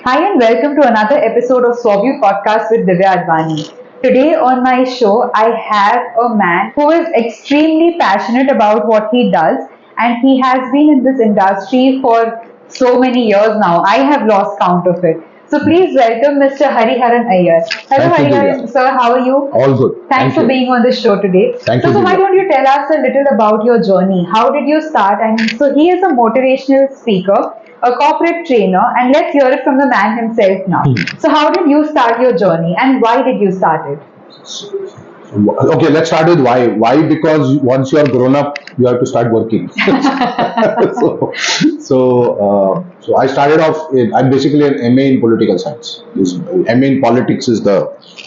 Hi and welcome to another episode of Suave podcast with Divyaa Advaani. Today on my show, I have a man who is extremely passionate about what he does, and he has been in this industry for so many years now. I have lost count of it. So please welcome Mr. Hariharan Iyer. Hello Thank you, Hariharan, Divya. sir, how are you? All good. Thanks Thank for you. being on the show today. Thank So, you, why Divya. don't you tell us a little about your journey? How did you start? And so he is a motivational speaker, a corporate trainer, and let's hear it from the man himself now. So, how did you start your journey, and why did you start it? Okay, let's start with why. Why? Because once you are grown up, you have to start working. So I started off. I'm basically an MA in political science. This MA in politics is the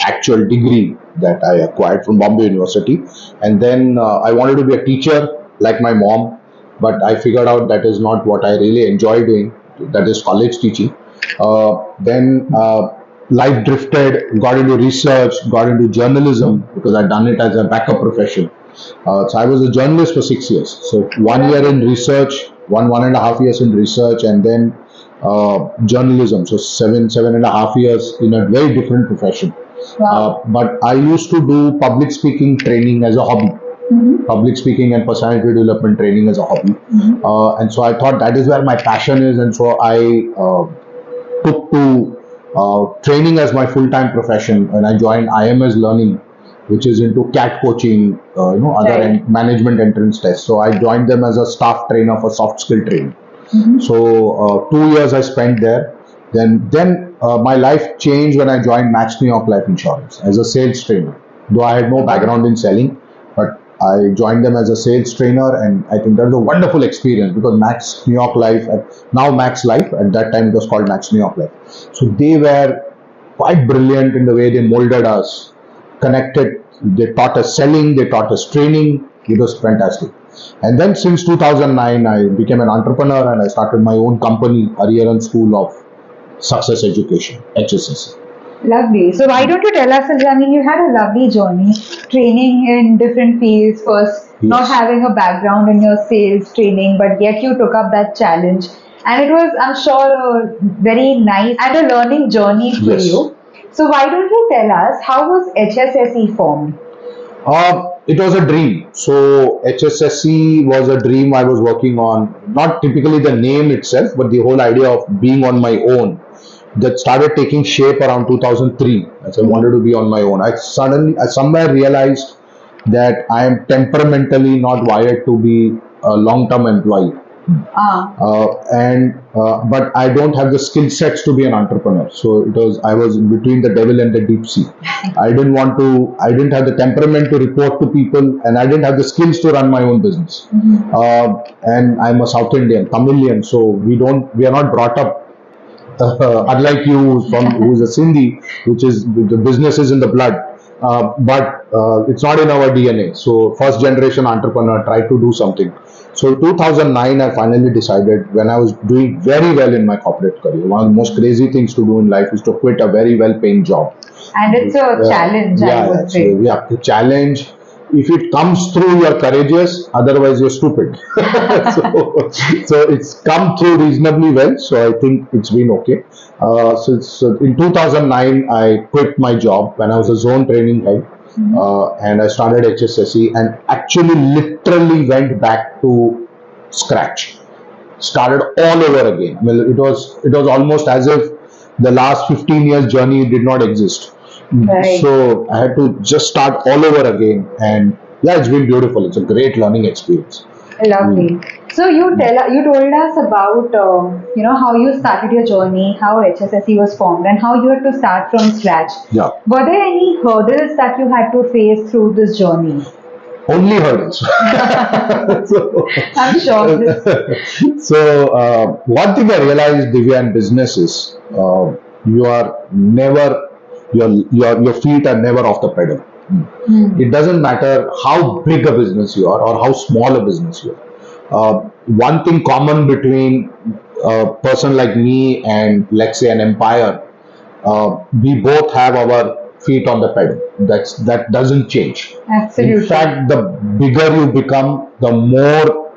actual degree that I acquired from Bombay University, and then I wanted to be a teacher like my mom, but I figured out that is not what I really enjoy doing. That is college teaching. Then life drifted, got into research, got into journalism because I'd done it as a backup profession. So I was a journalist for 6 years. So 1 year in research, 1.5 years in research, and then journalism. So seven and a half years in a very different profession. Wow. But I used to do public speaking training as a hobby. Public speaking and personality development training as a hobby. And so I thought that is where my passion is, and so I took to training as my full-time profession, and I joined IMS Learning, which is into CAT coaching, other Right. management entrance tests. So I joined them as a staff trainer for soft skill training. So 2 years I spent there. Then my life changed when I joined Max New York Life Insurance as a sales trainer. Though I had no background in selling, but I joined them as a sales trainer, and I think that was a wonderful experience because Max New York Life, now Max Life, at that time it was called Max New York Life. So they were quite brilliant in the way they molded us, connected. They taught us selling, they taught us training. It was fantastic. And then since 2009, I became an entrepreneur and I started my own company, Hariharan School of Success Education, HSSE. Lovely. So why don't you tell us, I mean, you had a lovely journey, training in different fields first, not Yes. having a background in your sales training, but yet you took up that challenge. And it was, I'm sure, a very nice and a learning journey for Yes. you. So why don't you tell us, how was HSSE formed? It was a dream. So HSSE was a dream I was working on. Not typically the name itself, but the whole idea of being on my own. That started taking shape around 2003 as I wanted to be on my own. I somewhere realized that I am temperamentally not wired to be a long-term employee. Ah, But I don't have the skill sets to be an entrepreneur. So I was between the devil and the deep sea. I didn't have the temperament to report to people, and I didn't have the skills to run my own business. And I'm a South Indian, Tamilian, so we are not brought up unlike you who's a Sindhi, which is the business is in the blood. But it's not in our DNA. So first generation entrepreneur, try to do something. So 2009, I finally decided, when I was doing very well in my corporate career, one of the most crazy things to do in life is to quit a very well-paying job. and it's a challenge, I would So say. we have to challenge. If it comes through, you're courageous. Otherwise, you're stupid. So it's come through reasonably well. So I think it's been okay. So in 2009, I quit my job when I was a zone training head, and I started HSSE, and actually literally went back to scratch. Started all over again. Well, it was almost as if the last 15 years journey did not exist. Right. So I had to just start all over again, and yeah, it's been beautiful. It's a great learning experience. Lovely. So you told us about how you started your journey, how HSSE was formed, and how you had to start from scratch. Yeah, Were there any hurdles that you had to face through this journey? only hurdles. so, I'm sure this. One thing I realized, Divya, in business is you are never your feet are never off the pedal. It doesn't matter how big a business you are or how small a business you are. One thing common between a person like me and, let's say, an empire, we both have our feet on the pedal. That doesn't change. Absolutely. In fact, the bigger you become, the more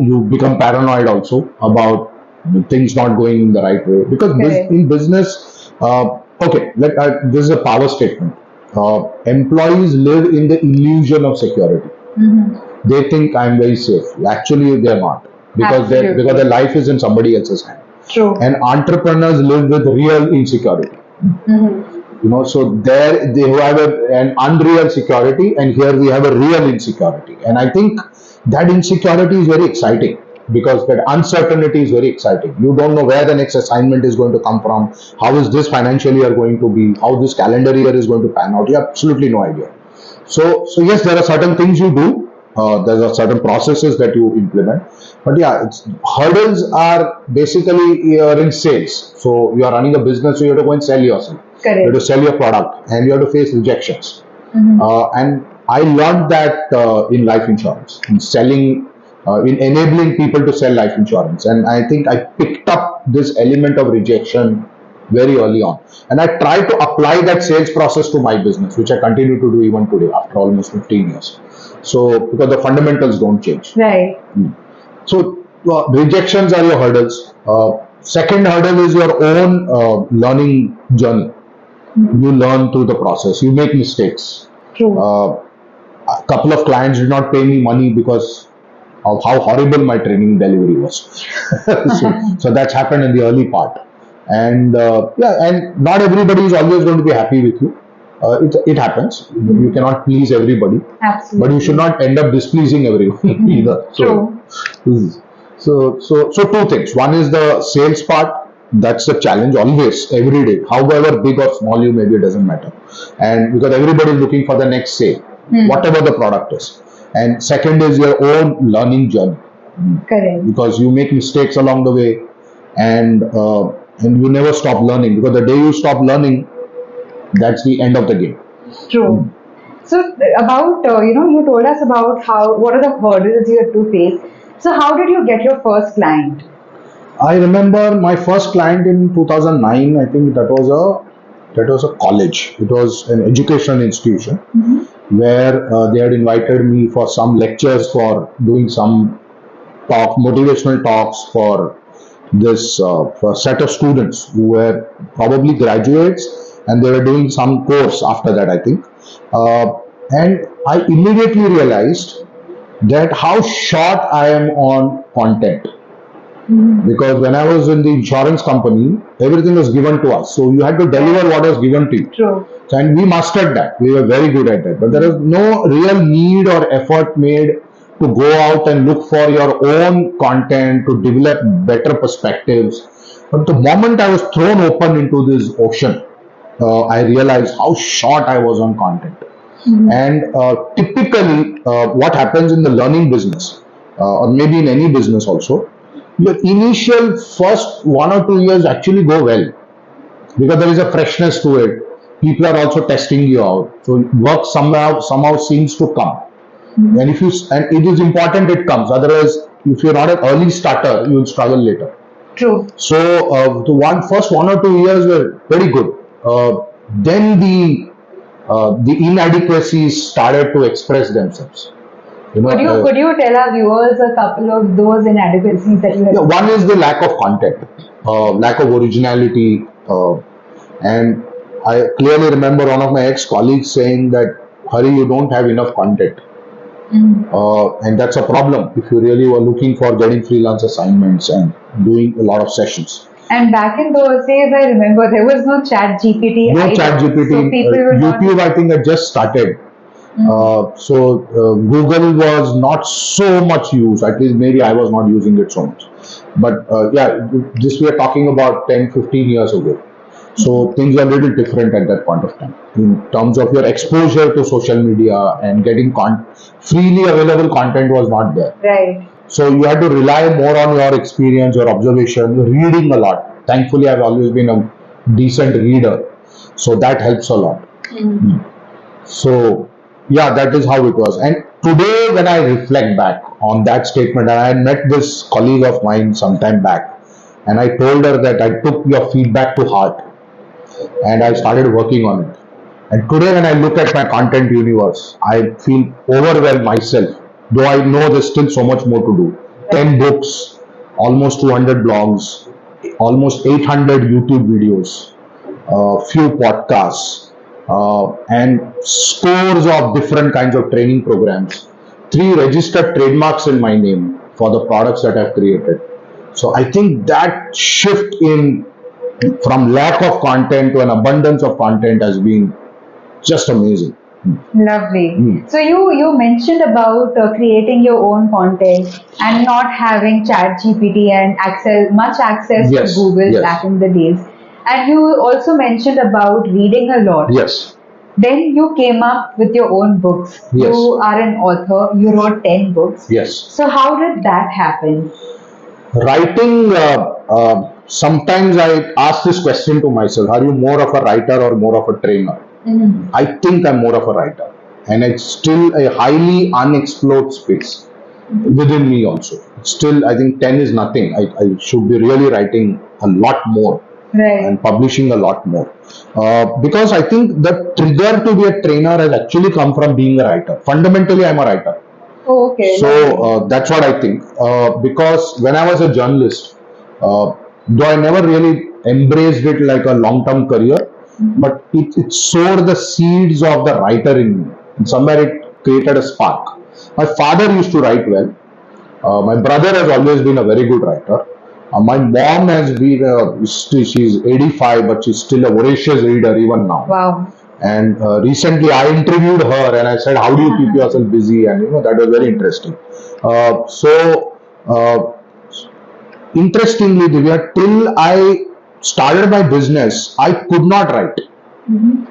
you become paranoid also about things not going in the right way. Because Correct. in business, okay, this is a power statement. Employees live in the illusion of security. They think I'm very safe. Actually, they're not, because their life is in somebody else's hand. True. And entrepreneurs live with real insecurity. So there they have an unreal security, and here we have a real insecurity. And I think that insecurity is very exciting, because that uncertainty is very exciting. You don't know where the next assignment is going to come from, how is this financial year going to be, how this calendar year is going to pan out. You have absolutely no idea. So yes, there are certain things you do. There are certain processes that you implement, but yeah, hurdles are basically you're in sales. So you are running a business, so you have to go and sell yourself. Correct. You have to sell your product, and you have to face rejections. And I learned that in life insurance, in selling, in enabling people to sell life insurance, and I think I picked up this element of rejection very early on. And I try to apply that sales process to my business, which I continue to do even today after almost 15 years. So, because the fundamentals don't change. Right. So, rejections are your hurdles. Second hurdle is your own learning journey. You learn through the process. You make mistakes. True. A couple of clients did not pay me money because of how horrible my training delivery was. So that's happened in the early part. And and not everybody is always going to be happy with you. It happens. You cannot please everybody. Absolutely. But you should not end up displeasing everyone either. True. So two things. One is the sales part. That's the challenge always, every day. However big or small you may be, it doesn't matter. And because everybody is looking for the next sale, whatever the product is. And second is your own learning journey. Correct. Because you make mistakes along the way, and you never stop learning. Because the day you stop learning, that's the end of the game. True. So about you told us about what are the hurdles you have to face. So how did you get your first client? I remember my first client in 2009. I think that was a college. It was an educational institution where they had invited me for some lectures, for doing some motivational talks for this for a set of students who were probably graduates, and they were doing some course after that, I think. And I immediately realized that how short I am on content. Because when I was in the insurance company, everything was given to us. So you had to deliver what was given to you. True. And we mastered that. We were very good at that. But there is no real need or effort made to go out and look for your own content, to develop better perspectives. But the moment I was thrown open into this ocean, I realized how short I was on content. And typically, what happens in the learning business, or maybe in any business also, your initial first 1 or 2 years actually go well, because there is a freshness to it. People are also testing you out, so work somehow seems to come. And it is important it comes. Otherwise, if you're not an early starter, you will struggle later. True. So the first 1 or 2 years were very good. Then the inadequacies started to express themselves. Could you tell our viewers a couple of those inadequacies that you have? One is the lack of content, lack of originality, and I clearly remember one of my ex-colleagues saying that, Hari, you don't have enough content. And that's a problem if you really were looking for getting freelance assignments and doing a lot of sessions. And back in those days, I remember there was no chat GPT. No chat GPT. So YouTube, I think, had just started. So Google was not so much used. At least maybe I was not using it so much. But this we are talking about 10, 15 years ago. So things are a little different at that point of time in terms of your exposure to social media, and getting freely available content was not there. Right. So you had to rely more on your experience, your observation, reading a lot. Thankfully, I've always been a decent reader, so that helps a lot. So yeah, that is how it was. And today, when I reflect back on that statement, and I met this colleague of mine some time back, and I told her that I took your feedback to heart, and I started working on it. And today, when I look at my content universe, I feel overwhelmed myself. Though I know there's still so much more to do. 10 books, almost 200 blogs, almost 800 YouTube videos, few podcasts, and scores of different kinds of training programs. 3 registered trademarks in my name for the products that I've created. So I think that shift in from lack of content to an abundance of content has been just amazing. Lovely. Mm. So you mentioned about creating your own content and not having Chat GPT and much access to Yes, Google yes. back in the days. And you also mentioned about reading a lot. Yes, Then you came up with your own books. Yes. You are an author. You wrote 10 books. yes. So how did that happen? Writing, sometimes I ask this question to myself: are you more of a writer or more of a trainer? I think I'm more of a writer, and it's still a highly unexplored space within me also. Still, I think 10 is nothing. I should be really writing a lot more Right. and publishing a lot more. Because I think the trigger to be a trainer has actually come from being a writer. Fundamentally, I'm a writer. Oh, okay. So Lovely. that's what I think. Because when I was a journalist, though I never really embraced it like a long-term career, but it sowed the seeds of the writer in me. And somewhere it created a spark. My father used to write well. My brother has always been a very good writer. My mom has been, she's 85, but she's still a voracious reader even now. Wow. And recently I interviewed her and I said, how do you keep yourself busy? And that was very interesting. Uh, interestingly, Divya, till I started my business, I could not write.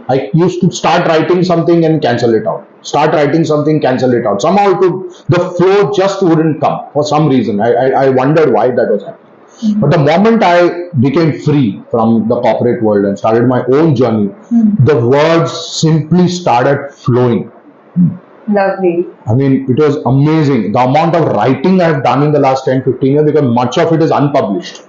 I used to start writing something and cancel it out. Start writing something, cancel it out. Somehow the flow just wouldn't come for some reason. I wondered why that was happening. But the moment I became free from the corporate world and started my own journey, the words simply started flowing. Lovely. I mean, it was amazing. The amount of writing I've done in the last 10, 15 years, because much of it is unpublished.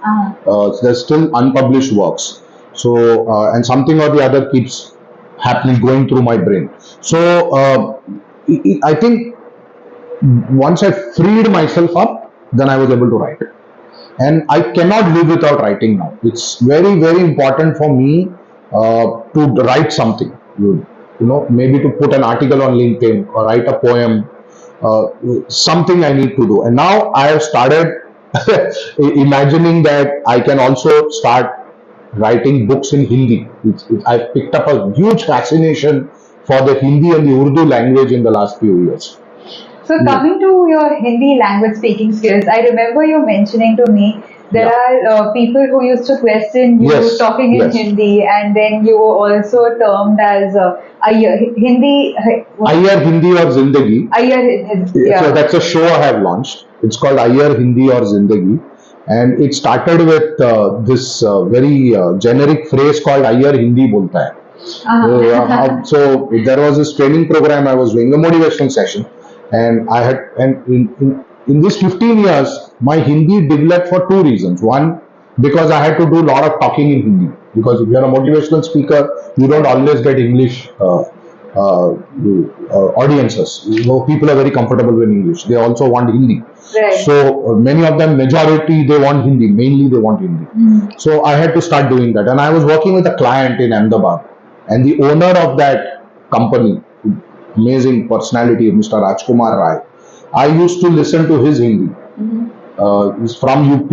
There's still unpublished works. So, and something or the other keeps happening, going through my brain. So, I think once I freed myself up, then I was able to write. And I cannot live without writing now. It's very, very important for me to write something. Maybe to put an article on LinkedIn or write a poem, something I need to do. And now I have started imagining that I can also start writing books in Hindi. I've picked up a huge fascination for the Hindi and the Urdu language in the last few years. So coming to your Hindi language speaking skills, I remember you mentioning to me there are people who used to question you Yes, talking in yes. Hindi, and then you were also termed as Hindi. Iyer Hindi or Zindagi. Iyer, So that's a show I have launched. It's called Iyer Hindi or Zindagi. And it started with this very generic phrase called Iyer Hindi Bolta Hai. So there was this training program I was doing, a motivational session. And I had, and in these 15 years, my Hindi developed for 2 reasons. One, because I had to do a lot of talking in Hindi. Because if you're a motivational speaker, you don't always get English audiences. People are very comfortable with English. They also want Hindi. Right. So many of them, majority, they want Hindi. Mainly they want Hindi. So I had to start doing that. And I was working with a client in Ahmedabad. And the owner of that company, amazing personality, Mr. Rajkumar Rai, I used to listen to his Hindi. He's from UP,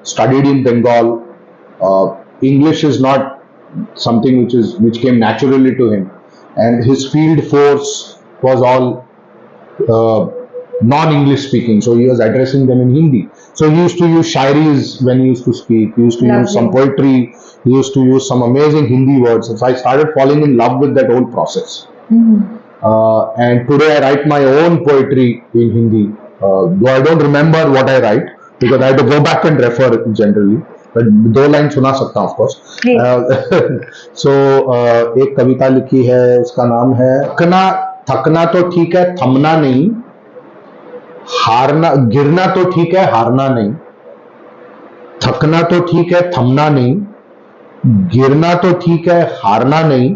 studied in Bengal. English is not something which came naturally to him, and his field force was all non-English speaking, so he was addressing them in Hindi. So he used to use shairis when he used to speak. He used to use some poetry. He used to use some amazing Hindi words. So I started falling in love with that whole process. And today I write my own poetry in Hindi. Though I don't remember what I write because I have to go back and refer generally. But 2 line सुना सकता हूँ, of course. So एक कविता लिखी है, उसका नाम है थकना तो ठीक है, थमना नहीं, हारना, गिरना तो ठीक है, हारना नहीं, थकना तो ठीक है, थमना नहीं, गिरना तो ठीक है, हारना नहीं,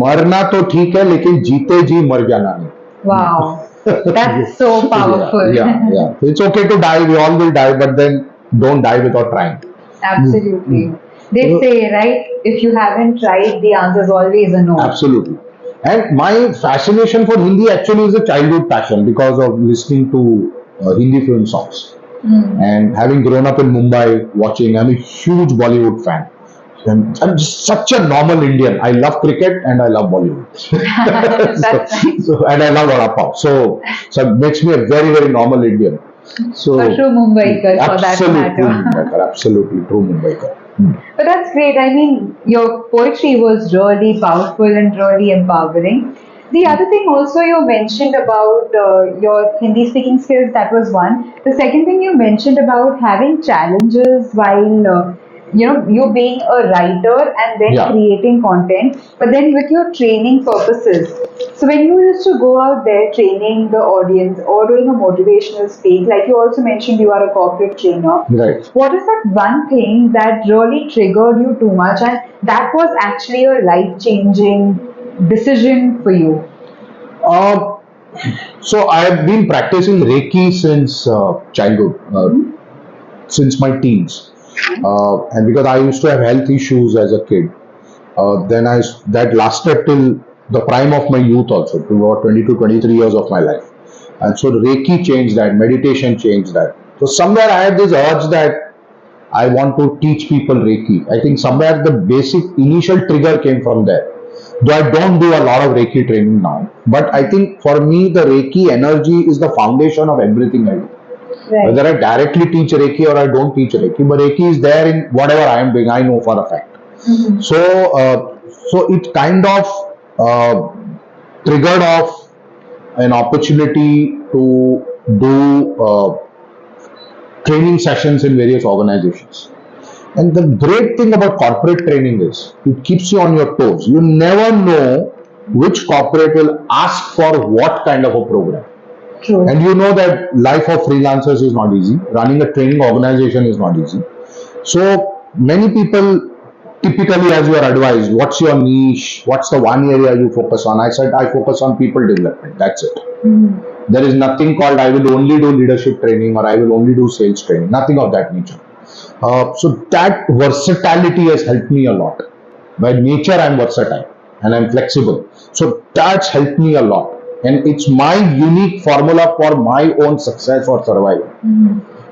मरना तो ठीक है, लेकिन जीते जी मर जाना नहीं. Wow. That's so powerful. Yeah. It's okay to die. We all will die, but then don't die without trying. Absolutely. They say, right, if you haven't tried, the answer is always a no. Absolutely. And my fascination for Hindi actually is a childhood passion because of listening to Hindi film songs. And having grown up in Mumbai, watching, I'm a huge Bollywood fan. And I'm just such a normal Indian. I love cricket and I love Bollywood. That's nice. And I love Vada Pav. So it makes me a very, very normal Indian. So A true Mumbaiker for that absolutely matter. Mumbaikar, absolutely true Mumbaikar. But that's great. I mean, your poetry was really powerful and really empowering. The other thing also you mentioned about your Hindi speaking skills, that was one. The second thing you mentioned about having challenges while, you being a writer and then Yeah. creating content, but then with your training purposes. So when you used to go out there training the audience or doing a motivational speak, like you also mentioned you are a corporate trainer, Right. what is that one thing that really triggered you too much and that was actually a life-changing decision for you? Uh, so I have been practicing Reiki since childhood, since my teens, and because I used to have health issues as a kid, then that lasted till the prime of my youth also, to about 22, 23 years of my life, and so Reiki changed that, meditation changed that. So somewhere I had this urge that I want to teach people Reiki. I think somewhere the basic initial trigger came from there. Though I don't do a lot of Reiki training now, but I think for me the Reiki energy is the foundation of everything I do. Right. Whether I directly teach Reiki or I don't teach Reiki, but Reiki is there in whatever I am doing. I know for a fact. So it kind of triggered off an opportunity to do training sessions in various organizations. And the great thing about corporate training is it keeps you on your toes. You never know which corporate will ask for what kind of a program. True. And you know that life of freelancers is not easy. Running a training organization is not easy. So many people typically, as you are advised, what's your niche? What's the one area you focus on? I said I focus on people development. That's it. There is nothing called I will only do leadership training or I will only do sales training. Nothing of that nature. So that versatility has helped me a lot. By nature, I'm versatile and I'm flexible. So that's helped me a lot. And it's my unique formula for my own success or survival.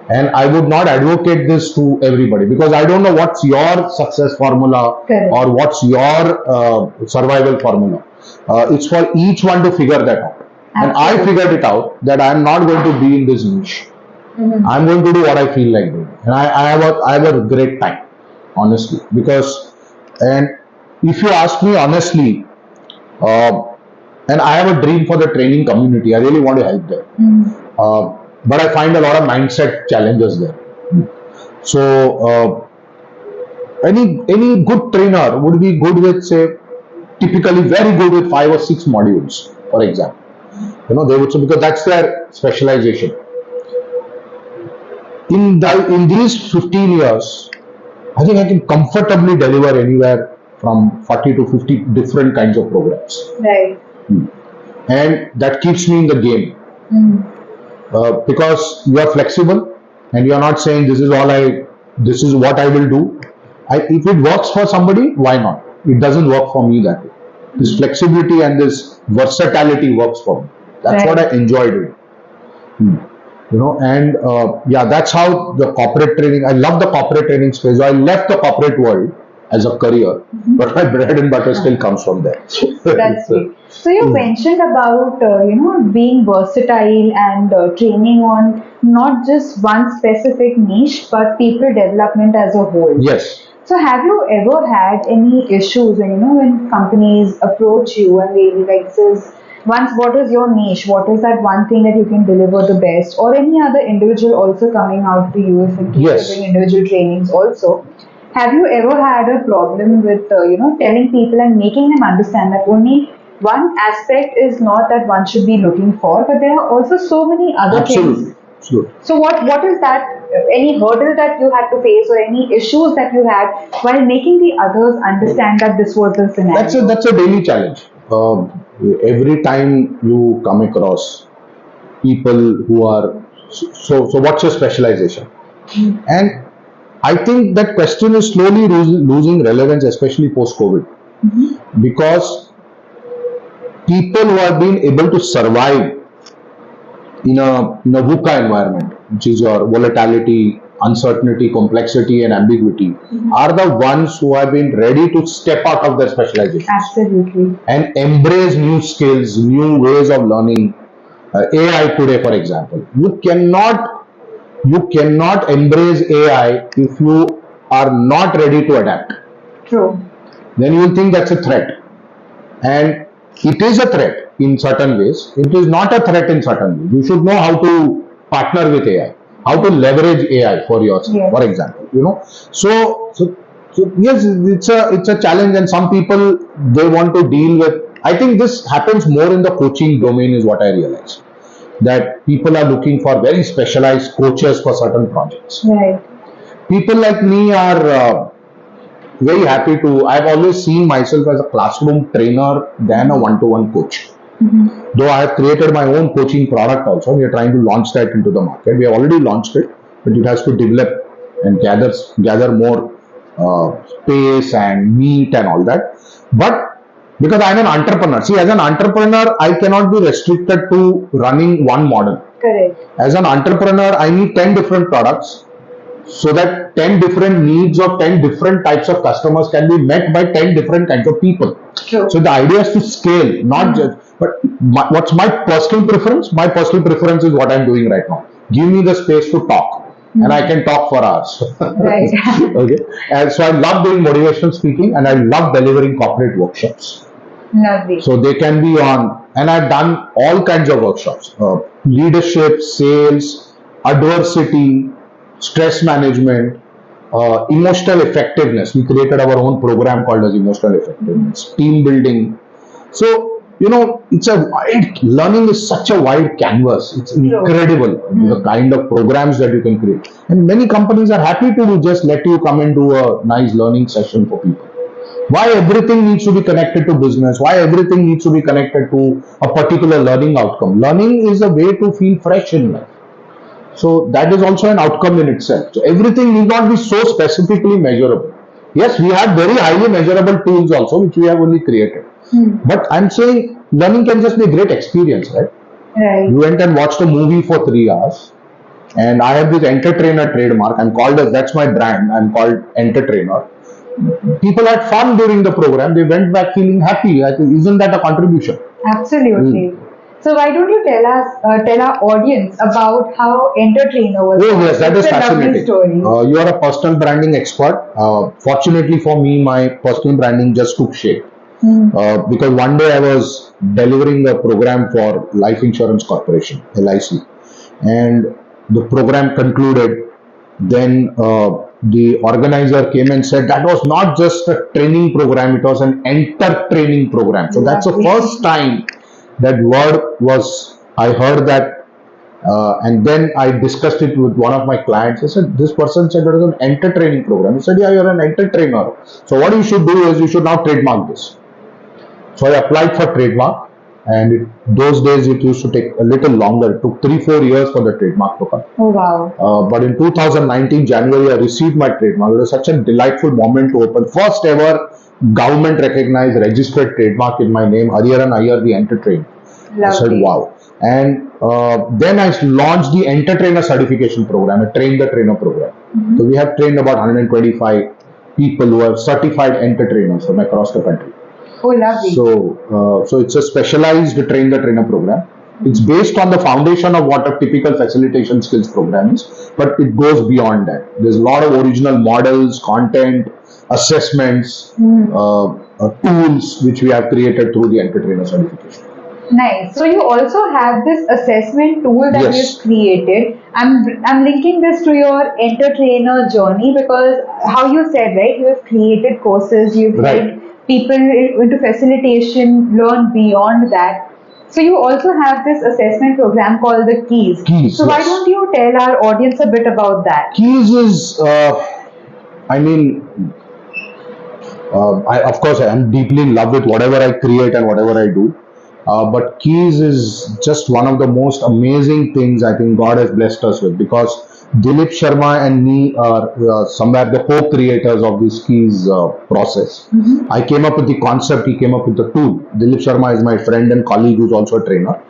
And I would not advocate this to everybody because I don't know what's your success formula. Correct. Or what's your survival formula. It's for each one to figure that out. And I Absolutely. figured it out that I'm not going to be in this niche. I'm going to do what I feel like doing. And I have a great time, honestly. And if you ask me honestly, uh, and I have a dream for the training community, I really want to help them. But I find a lot of mindset challenges there. So, any good trainer would be good with, say, typically very good with 5 or 6 modules, for example. They would say because that's their specialization. In these 15 years, I think I can comfortably deliver anywhere from 40 to 50 different kinds of programs. Right. And that keeps me in the game because you are flexible and you are not saying this is what I will do. If it works for somebody, why not? It doesn't work for me that way. This flexibility and this versatility works for me. That's what I enjoy doing. And yeah, that's how the corporate training. I love the corporate training space. So I left the corporate world as a career, but my bread and butter still comes from there. That's great. So you mentioned about being versatile and training on not just one specific niche but people development as a whole. Yes. So have you ever had any issues when companies approach you and they be like, "Sis, once what is your niche? What is that one thing that you can deliver the best?" Or any other individual also coming out to you if in case Yes. you're doing individual trainings also. Have you ever had a problem with telling people and making them understand that only one aspect is not that one should be looking for, but there are also so many other things. Absolutely. So what is that? Any hurdle that you had to face, or any issues that you had while making the others understand that this was the scenario? That's a daily challenge. Every time you come across people who are, so what's your specialization? And I think that question is slowly losing relevance, especially post COVID, because people who have been able to survive in a VUCA environment, which is your volatility, uncertainty, complexity, and ambiguity, are the ones who have been ready to step out of their specialization. Absolutely. And embrace new skills, new ways of learning. AI today, for example, you cannot embrace AI if you are not ready to adapt. True. Then you will think that's a threat, and it is a threat in certain ways. It is not a threat in certain ways. You should know how to partner with AI, how to leverage AI for yourself. Yes. For example, so yes, it's a challenge, and some people, they want to deal with. I think this happens more in the coaching domain, is what I realize. That people are looking for very specialized coaches for certain projects. Right. People like me are very happy to. I've always seen myself as a classroom trainer than a one-to-one coach. Though I have created my own coaching product also, we are trying to launch that into the market. We have already launched it, but it has to develop and gather more space and meat and all that. But because I'm an entrepreneur, see, as an entrepreneur, I cannot be restricted to running one model. Correct. As an entrepreneur, I need 10 different products, so that 10 different needs of 10 different types of customers can be met by 10 different kinds of people. True. So the idea is to scale, not just, but what's my personal preference? My personal preference is what I'm doing right now. Give me the space to talk, and I can talk for hours. Right. Okay. And so I love doing motivational speaking, and I love delivering corporate workshops. Lovely. So they can be on, and I've done all kinds of workshops: leadership, sales, adversity, stress management, emotional effectiveness. We created our own program called as emotional effectiveness, team building. So it's a wide, learning is such a wide canvas. It's incredible the kind of programs that you can create, and many companies are happy to just let you come and do a nice learning session for people. Why everything needs to be connected to business? Why everything needs to be connected to a particular learning outcome? Learning is a way to feel fresh in life. So that is also an outcome in itself. So everything need not be so specifically measurable. Yes, we have very highly measurable tools also, which we have only created. But I'm saying learning can just be a great experience, right? Right. You went and watched a movie for 3 hours, and I have this entertainer trademark. That's my brand. I'm called entertainer. People had fun during the program. They went back feeling happy. I think, isn't that a contribution? Absolutely. So why don't you tell our audience about how Entertainer was? Oh yes, that is It's a lovely fascinating. story. You are a personal branding expert. Fortunately for me, my personal branding just took shape. Because one day I was delivering a program for Life Insurance Corporation, LIC, and the program concluded. Then the organizer came and said that was not just a training program, it was an training program. So that's the first time that word I heard that, and then I discussed it with one of my clients. I said, this person said it was an training program. He said, yeah, you're an trainer. So what you should do is you should now trademark this. So I applied for trademark, and those days it used to take a little longer. It took 3-4 years for the trademark to come. Oh wow! But in 2019 January, I received my trademark. It was such a delightful moment to open first ever government recognized registered trademark in my name, Hariharan Iyer, the Entertrainer. I said, wow. And then I launched the Entertrainer certification program, a Train the Trainer program. So we have trained about 125 people who are certified Entertrainers from across the country. Oh, lovely. So it's a specialized Train the Trainer program. It's based on the foundation of what a typical facilitation skills program is, but it goes beyond that. There's a lot of original models, content, assessments, tools which we have created through the Entertrainer certification. Nice. So you also have this assessment tool that Yes. you've created. I'm linking this to your Entertrainer journey because how you said, right, you have created courses, you've Right. helped people into facilitation learn beyond that. So you also have this assessment program called the Keys. Keys, So why yes. don't you tell our audience a bit about that? Keys is, of course, I am deeply in love with whatever I create and whatever I do. But keys is just one of the most amazing things I think God has blessed us with, because Dilip Sharma and me are somewhere the co-creators of this keys process. I came up with the concept, he came up with the tool. Dilip Sharma is my friend and colleague who's also a trainer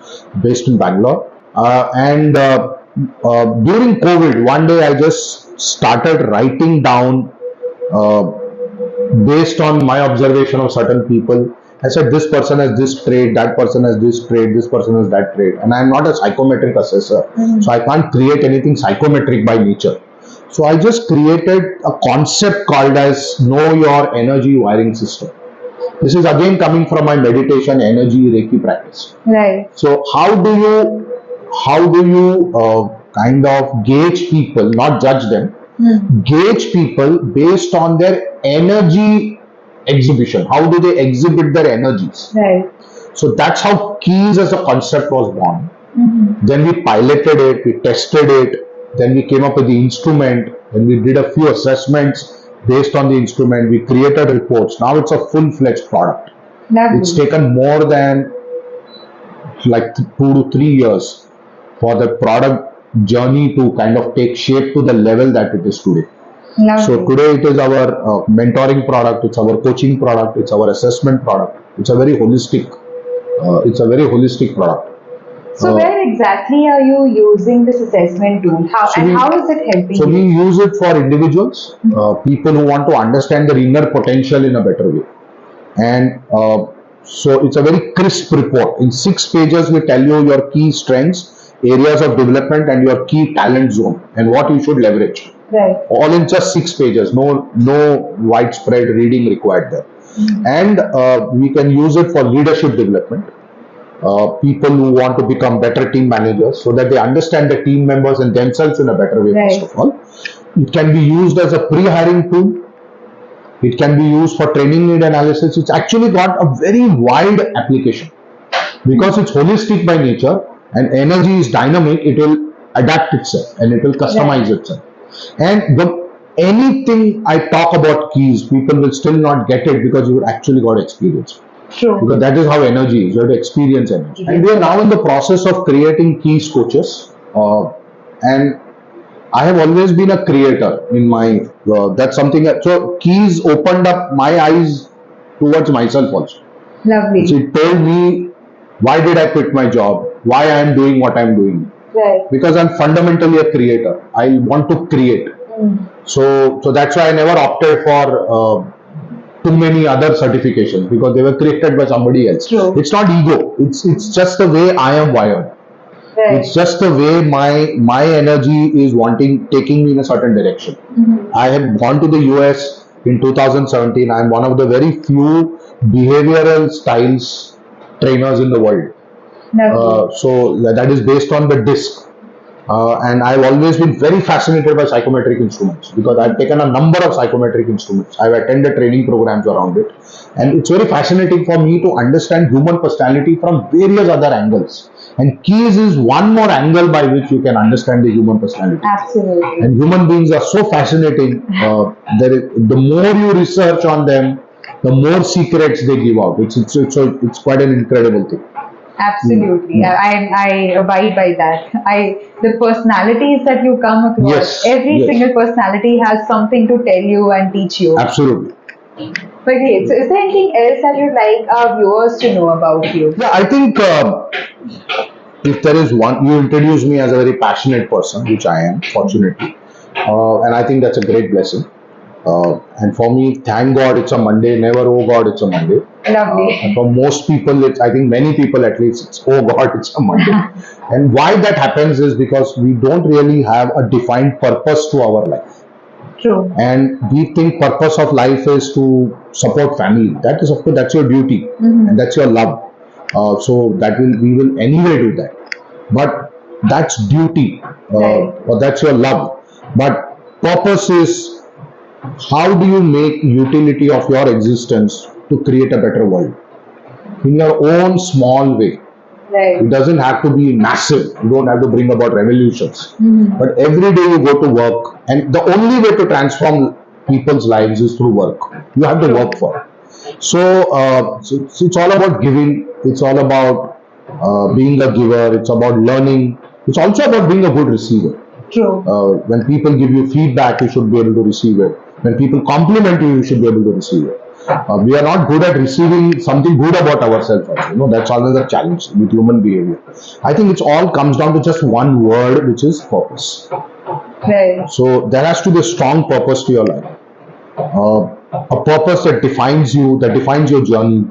based in Bangalore. And during COVID, one day I just started writing down uh, based on my observation of certain people. I said this person has this trait, that person has this trait, this person has that trait, and I'm not a psychometric assessor, so I can't create anything psychometric by nature. So I just created a concept called as know your energy wiring system. This is again coming from my meditation energy Reiki practice. Right. So how do you kind of gauge people, not judge them, gauge people based on their energy exhibition? How do they exhibit their energies? Right. So that's how keys as a concept was born. Then we piloted it, we tested it, then we came up with the instrument, then we did a few assessments based on the instrument, we created reports. Now it's a full-fledged product. It's Lovely. taken more than like 2 to 3 years for the product journey to kind of take shape to the level that it is today. So Lovely. today it is our mentoring product, it's our coaching product, it's our assessment product. It's a very holistic product. So Uh, where exactly are you using this assessment tool? How so and we how is it helping so we you? use it for individuals, people who want to understand their inner potential in a better way. And so it's a very crisp report. In 6 pages, we tell you your key strengths, areas of development, and your key talent zone, and what you should leverage. Right. All in just 6 pages. No widespread reading required there. And we can use it for leadership development. People who want to become better team managers, so that they understand the team members and themselves in a better way. Right. First of all, it can be used as a pre-hiring tool. It can be used for training need analysis. It's actually got a very wide application because it's holistic by nature and energy is dynamic. It will adapt itself and it will customize Right. itself. And anything I talk about keys, people will still not get it because you actually got experience. True. Because that is how energy is. You have to experience energy. And we are now in the process of creating keys coaches. And I have always been a creator in my, that's something so keys opened up my eyes towards myself also. So Lovely. it told me why did I quit my job, why I am doing what I am doing. Right. Because I'm fundamentally a creator. I want to create. So that's why I never opted for too many other certifications because they were created by somebody else. True. It's not ego. It's just the way I am wired. Right. It's just the way my energy is taking me in a certain direction. I have gone to the US in 2017. I'm one of the very few behavioral styles trainers in the world. Lovely. So that is based on the disc. And I've always been very fascinated by psychometric instruments because I've taken a number of psychometric instruments. I've attended training programs around it. And it's very fascinating for me to understand human personality from various other angles. And keys is one more angle by which you can understand the human personality. Absolutely. And human beings are so fascinating. The more you research on them, the more secrets they give out. It's quite an incredible thing. Absolutely. I abide by that. The personalities that you come across, Yes, every yes. single personality has something to tell you and teach you. Absolutely. But great. So is there anything else that you'd like our viewers to know about you? Yeah, I think if there is one, you introduce me as a very passionate person, which I am, fortunately. And I think that's a great blessing. And for me, thank God it's a Monday. Never, oh God, it's a Monday. Lovely. And for most people, I think many people at least, it's oh God, it's a Monday. And why that happens is because we don't really have a defined purpose to our life. True. And we think purpose of life is to support family. That is, of course, that's your duty and that's your love. So we will anyway do that. But that's duty Right. or that's your love. But purpose is how do you make utility of your existence to create a better world in your own small way. Right. It doesn't have to be massive. You don't have to bring about revolutions. But every day you go to work, and the only way to transform people's lives is through work. You have to work for it. So it's all about giving. It's all about being a giver. It's about learning. It's also about being a good receiver. True. When people give you feedback, you should be able to receive it. When people compliment you, you should be able to receive it. We are not good at receiving something good about ourselves. Also. That's always a challenge with human behavior. I think it all comes down to just one word, which is purpose. Right. So there has to be a strong purpose to your life. A purpose that defines you, that defines your journey,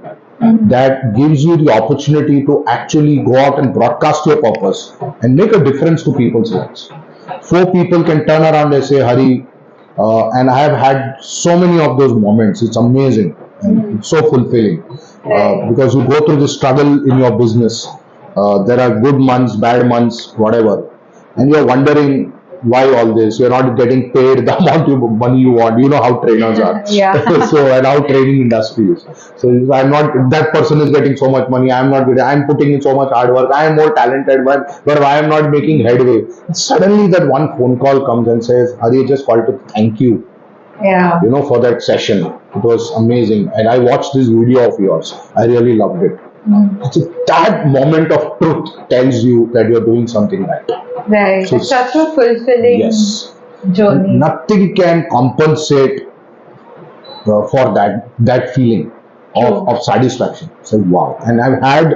that gives you the opportunity to actually go out and broadcast your purpose and make a difference to people's lives. 4 people can turn around and say, Hari, and I have had so many of those moments. It's amazing and it's so fulfilling because you go through the struggle in your business. There are good months, bad months, whatever, and you're wondering why all this. You're not getting paid the amount of money you want. You know how trainers are. Yeah. So, and how training industry is. So I'm not, that person is getting so much money. I'm not getting, I'm putting in so much hard work. I am more talented, but I am not making headway. Suddenly that one phone call comes and says, Hari, just called to thank you, Yeah. for that session. It was amazing. And I watched this video of yours. I really loved it. So that moment of truth tells you that you're doing something right. Right. So, It's such a fulfilling yes. journey. Nothing can compensate for that feeling of satisfaction. So wow. And I've had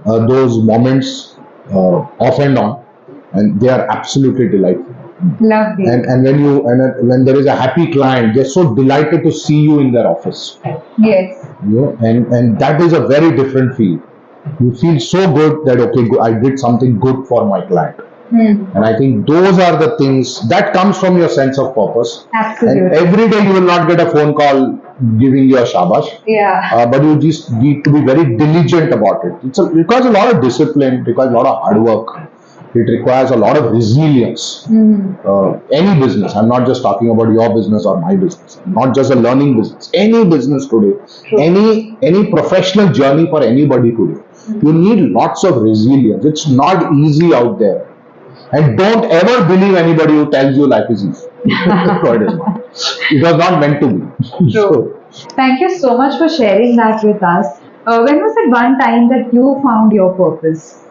those moments off and on, and they are absolutely delightful. Lovely. And when there is a happy client, they're so delighted to see you in their office. Yes. And that is a very different feel. You feel so good that okay, I did something good for my client. And I think those are the things that comes from your sense of purpose. Absolutely. And every day you will not get a phone call giving you a shabash. Yeah. But you just need to be very diligent about it. It requires a lot of discipline, it requires a lot of hard work. It requires a lot of resilience. Any business, I'm not just talking about your business or my business, not just a learning business, any business today, any professional journey for anybody today, you need lots of resilience. It's not easy out there. And don't ever believe anybody who tells you life is easy. No, it is not. It was not meant to be. True. Thank you so much for sharing that with us. When was it one time that you found your purpose?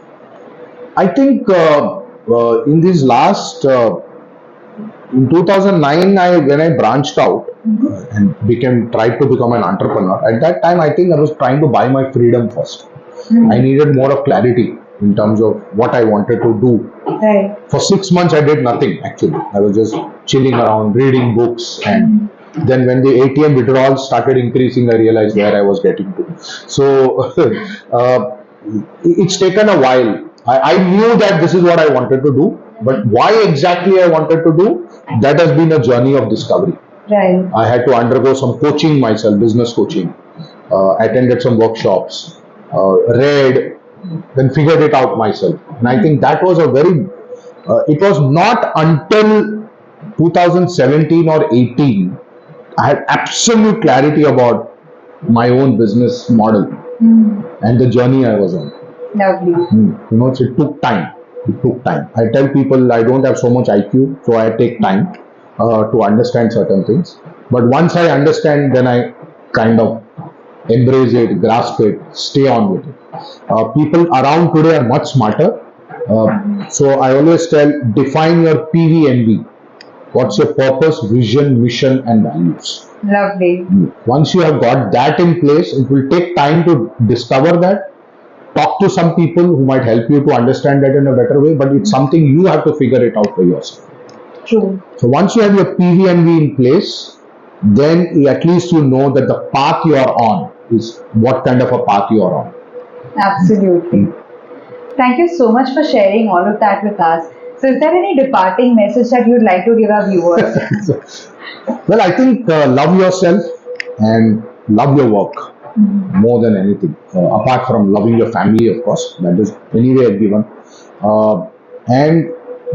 I think in these last, in 2009, when I branched out and tried to become an entrepreneur, at that time I think I was trying to buy my freedom first. I needed more of clarity in terms of what I wanted to do. Right. For 6 months, I did nothing actually. I was just chilling around, reading books, and then when the ATM withdrawals started increasing, I realized where I was getting to. So it's taken a while. I knew that this is what I wanted to do, but why exactly I wanted to do, that has been a journey of discovery. Right. I had to undergo some coaching myself, business coaching, attended some workshops, read, then figured it out myself. And I think that was it was not until 2017 or 18, I had absolute clarity about my own business model and the journey I was on. Lovely. It took time. It took time. I tell people I don't have so much IQ, so I take time to understand certain things. But once I understand, then I kind of embrace it, grasp it, stay on with it. People around today are much smarter. So I always tell, define your PVMV. What's your purpose, vision, mission, and values? Lovely. Once you have got that in place, it will take time to discover that. Talk to some people who might help you to understand that in a better way, but it's something you have to figure it out for yourself. True. So once you have your PVMV in place, then at least you know that the path you are on is what kind of a path you are on. Absolutely. Thank you so much for sharing all of that with us. So is there any departing message that you'd like to give our viewers? Well, I think love yourself and love your work more than anything. Apart from loving your family, of course, that is anyway given. And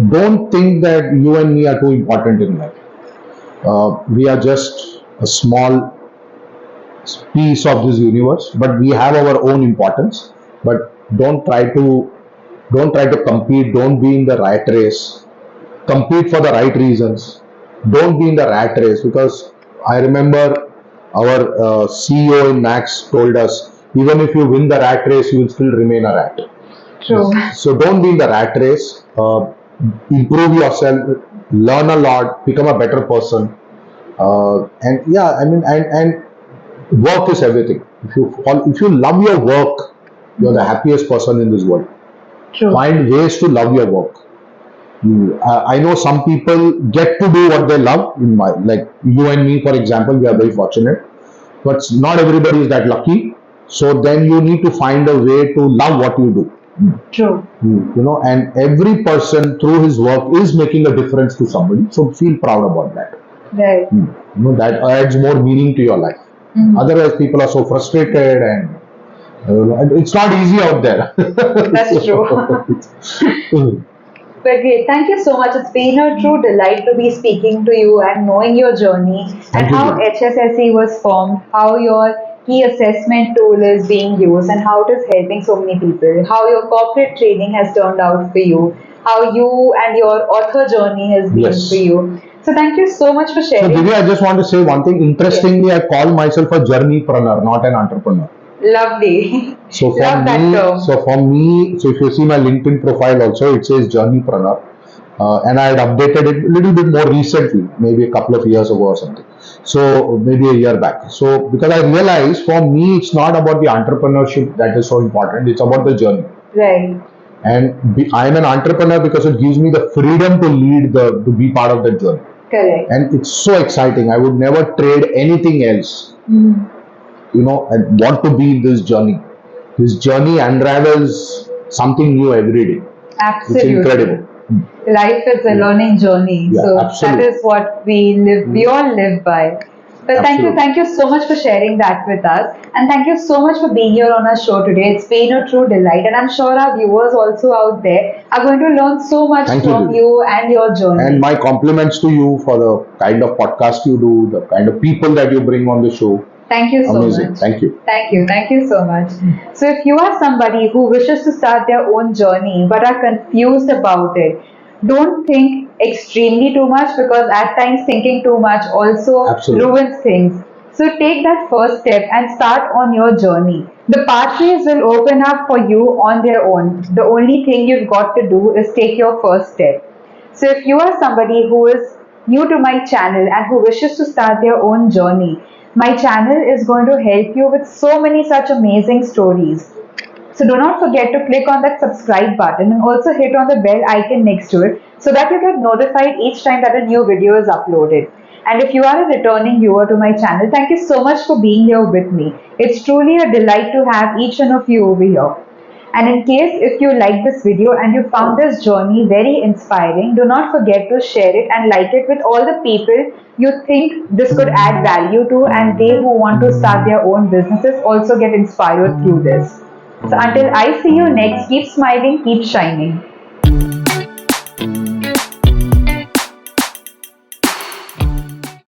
don't think that you and me are too important in life. We are just a small piece of this universe, but we have our own importance. But don't try to compete. Don't be in the rat race. Compete for the right reasons. Don't be in the rat race, because I remember our CEO in Max told us, even if you win the rat race, you will still remain a rat. True. So don't be in the rat race. Improve yourself, learn a lot, become a better person. And yeah, I mean, and work is everything. If you love your work, you're the happiest person in this world. True. Find ways to love your work. I know some people get to do what they love. Like you and me, for example, we are very fortunate, but not everybody is that lucky. So then you need to find a way to love what you do. True. And every person through his work is making a difference to somebody. So feel proud about that. Right. That adds more meaning to your life. Otherwise, people are so frustrated and it's not easy out there. That's true. But great, thank you so much. It's been a true delight to be speaking to you and knowing your journey and Thank you, how Divya. HSSE was formed, how your key assessment tool is being used, and how it is helping so many people, how your corporate training has turned out for you, how you and your author journey has been Yes. for you. So, thank you so much for So, sharing. Divya, I just want to say one thing. Interestingly, I call myself a journeypreneur, not an entrepreneur. Lovely. So for Love that me, term. so if you see my LinkedIn profile also, it says journeypreneur, and I had updated it a little bit more recently, maybe a couple of years ago or something. So maybe a year back. So because I realized for me, it's not about the entrepreneurship that is so important; it's about the journey. Right. And I'm an entrepreneur because it gives me the freedom to be part of that journey. Correct. And it's so exciting. I would never trade anything else. And want to be in this journey. This journey unravels something new every day. Absolutely. It's incredible. Life is a learning journey. Yeah, So absolutely. that is what we all live by. But Absolutely. thank you so much for sharing that with us. And thank you so much for being here on our show today. It's been a true delight. And I'm sure our viewers also out there are going to learn so much Thank you, from Divya. you and your journey. And my compliments to you for the kind of podcast you do, the kind of people that you bring on the show. Thank you so Amazing. much. Thank you. Thank you so much. So, if you are somebody who wishes to start their own journey but are confused about it, don't think extremely too much because at times thinking too much also Absolutely. ruins things. So, take that first step and start on your journey. The pathways will open up for you on their own. The only thing you've got to do is take your first step. So, if you are somebody who is new to my channel and who wishes to start their own journey, my channel is going to help you with so many such amazing stories. So, do not forget to click on that subscribe button and also hit on the bell icon next to it so that you get notified each time that a new video is uploaded. And if you are a returning viewer to my channel, thank you so much for being here with me. It's truly a delight to have each one of you over here. And in case if you like this video and you found this journey very inspiring, do not forget to share it and like it with all the people you think this could add value to, and they who want to start their own businesses also get inspired through this. So until I see you next, keep smiling, keep shining.